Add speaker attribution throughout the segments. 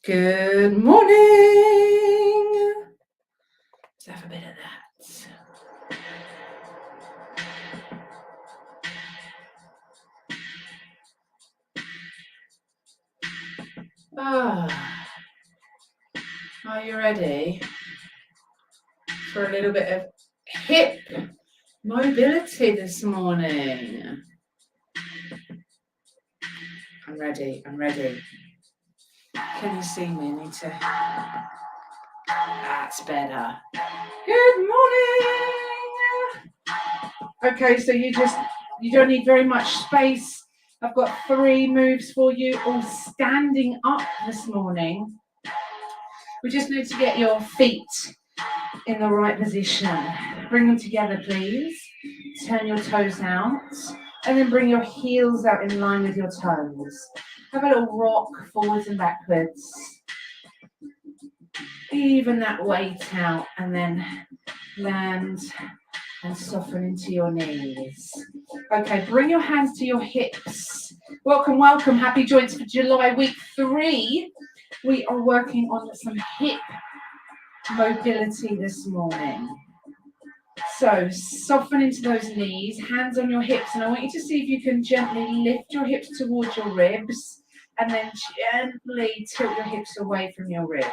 Speaker 1: Good morning. Let's have a bit of that. Are you ready for a little bit of hip mobility this morning? I'm ready. Can you see me? I need to. That's better. Good morning. Okay, so you don't need very much space. I've got 3 moves for you, all standing up this morning. We just need to get your feet in the right position. Bring them together, please. Turn your toes out, and then bring your heels out in line with your toes. Have a little rock forwards and backwards. Even that weight out, and then land and soften into your knees. Okay, bring your hands to your hips. Welcome. Happy Joints for July week 3. We are working on some hip mobility this morning. So soften into those knees, hands on your hips, and I want you to see if you can gently lift your hips towards your ribs and then gently tilt your hips away from your ribs.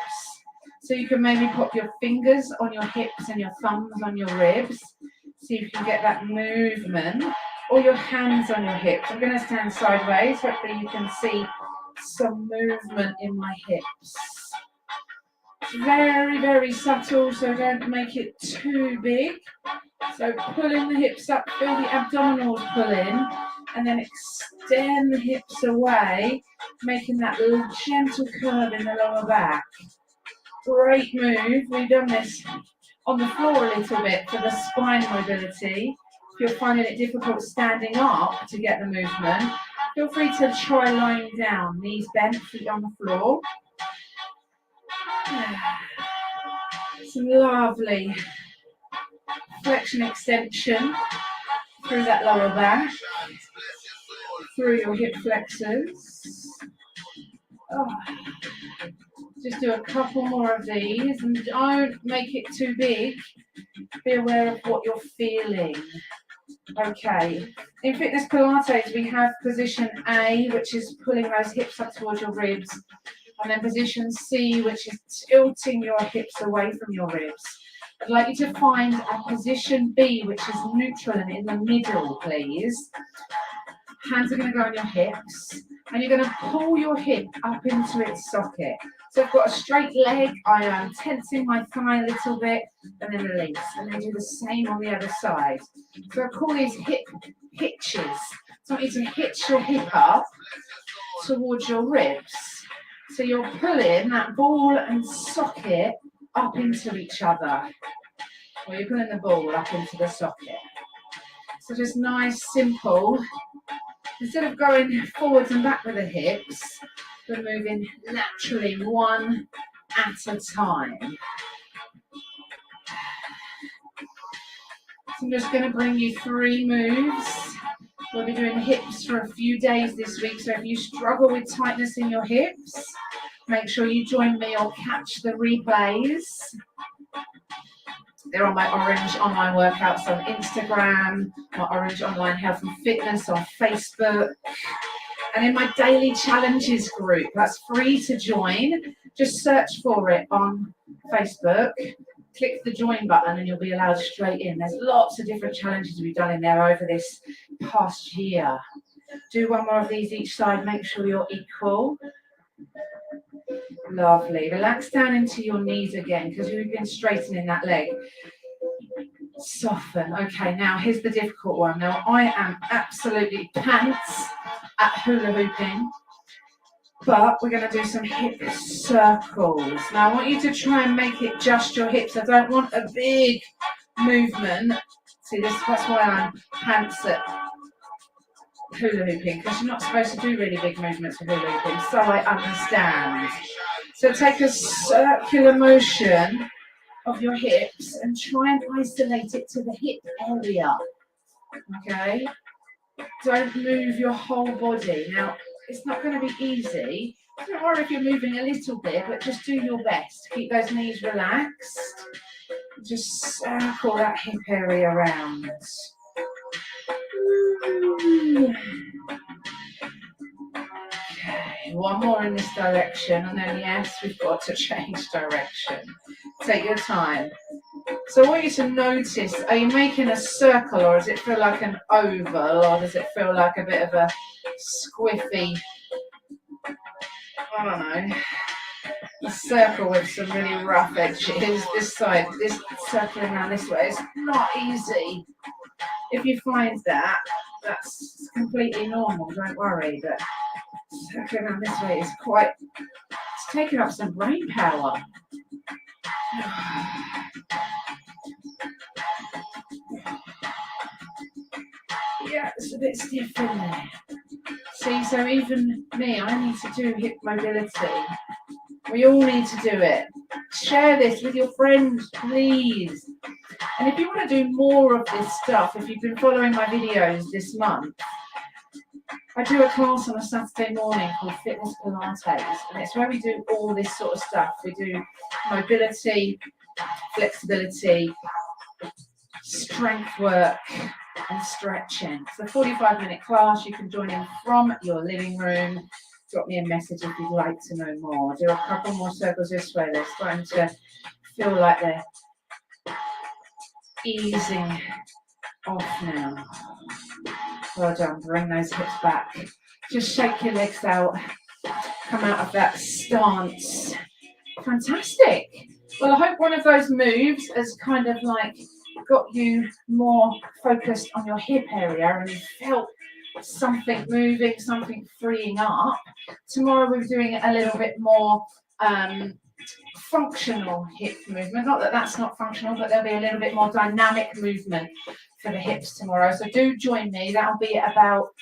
Speaker 1: So you can maybe pop your fingers on your hips and your thumbs on your ribs. See if you can get that movement, or your hands on your hips. I'm going to stand sideways. Hopefully you can see some movement in my hips. It's very, very subtle, so don't make it too big. So pull in the hips up, feel the abdominals pull in, and then extend the hips away, making that little gentle curve in the lower back. Great move. We've done this on the floor a little bit for the spine mobility. If you're finding it difficult standing up to get the movement, feel free to try lying down, knees bent, feet on the floor. Some lovely flexion extension through that lower back, through your hip flexors. Just do a couple more of these, and don't make it too big. Be aware of what you're feeling. Okay, in Fitness Pilates we have position A, which is pulling those hips up towards your ribs, and then position C, which is tilting your hips away from your ribs. I'd like you to find a position B, which is neutral and in the middle, please. Hands are going to go on your hips, and you're going to pull your hip up into its socket. So I've got a straight leg, I am tensing my thigh a little bit, and then release. And then do the same on the other side. So I call these hip hitches. So I want you to hitch your hip up towards your ribs. So you're pulling that ball and socket up into each other. Or you're pulling the ball up into the socket. So just nice, simple. Instead of going forwards and back with the hips, we're moving naturally one at a time. So I'm just going to bring you 3 moves. We'll be doing hips for a few days this week, so if you struggle with tightness in your hips, make sure you join me or catch the replays. They're on my Orange Online Workouts on Instagram, my Orange Online Health and Fitness on Facebook, and in my Daily Challenges group. That's free to join. Just search for it on Facebook, click the join button, and you'll be allowed straight in. There's lots of different challenges we've done in there over this past year. Do 1 more of these each side, make sure you're equal. Lovely. Relax down into your knees again, because we've been straightening that leg. Soften. Okay, now here's the difficult one. Now I am absolutely pants at hula hooping, but we're going to do some hip circles. Now I want you to try and make it just your hips. I don't want a big movement. See, that's why I'm pants at hula hooping, because you're not supposed to do really big movements for hula hooping, so I understand. So take a circular motion of your hips and try and isolate it to the hip area. Okay? Don't move your whole body. Now, It's not going to be easy. Don't worry if you're moving a little bit, but just do your best. Keep those knees relaxed. Just circle that hip area around. Okay, one more in this direction, and then yes, we've got to change direction. Take your time. So I want you to notice, are you making a circle, or does it feel like an oval, or does it feel like a bit of a squiffy, I don't know, a circle with some really rough edges? This side, this circling around this way is not easy. If you find that, that's completely normal, don't worry, but circling around this way is quite, it's taking up some brain power. Yeah, it's a bit stiff in there. See, so even me, I need to do hip mobility. We all need to do it. Share this with your friends, please. And if you want to do more of this stuff, if you've been following my videos this month, I do a class on a Saturday morning called Fitness Pilates, and it's where we do all this sort of stuff. We do mobility, flexibility, strength work, and stretching. It's a 45-minute class. You can join in from your living room. Drop me a message if you'd like to know more. Do a couple more circles this way. They're starting to feel like they're easing off now. Well done. Bring those hips back. Just shake your legs out. Come out of that stance. Fantastic. Well, I hope one of those moves has kind of like got you more focused on your hip area and you felt something moving, something freeing up. Tomorrow we're doing a little bit more functional hip movement. Not that that's not functional, but there'll be a little bit more dynamic movement for the hips tomorrow. So do join me. That'll be at about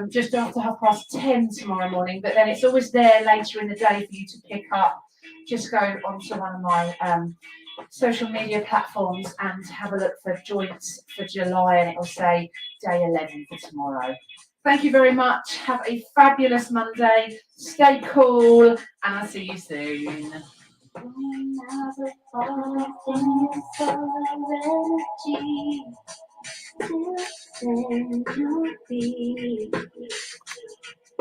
Speaker 1: just after 10:30 tomorrow morning. But then it's always there later in the day for you to pick up. Just go onto one of my social media platforms and have a look for joints for July, and it will say day 11 for tomorrow. Thank you very much. Have a fabulous Monday. Stay cool, and I'll see you soon.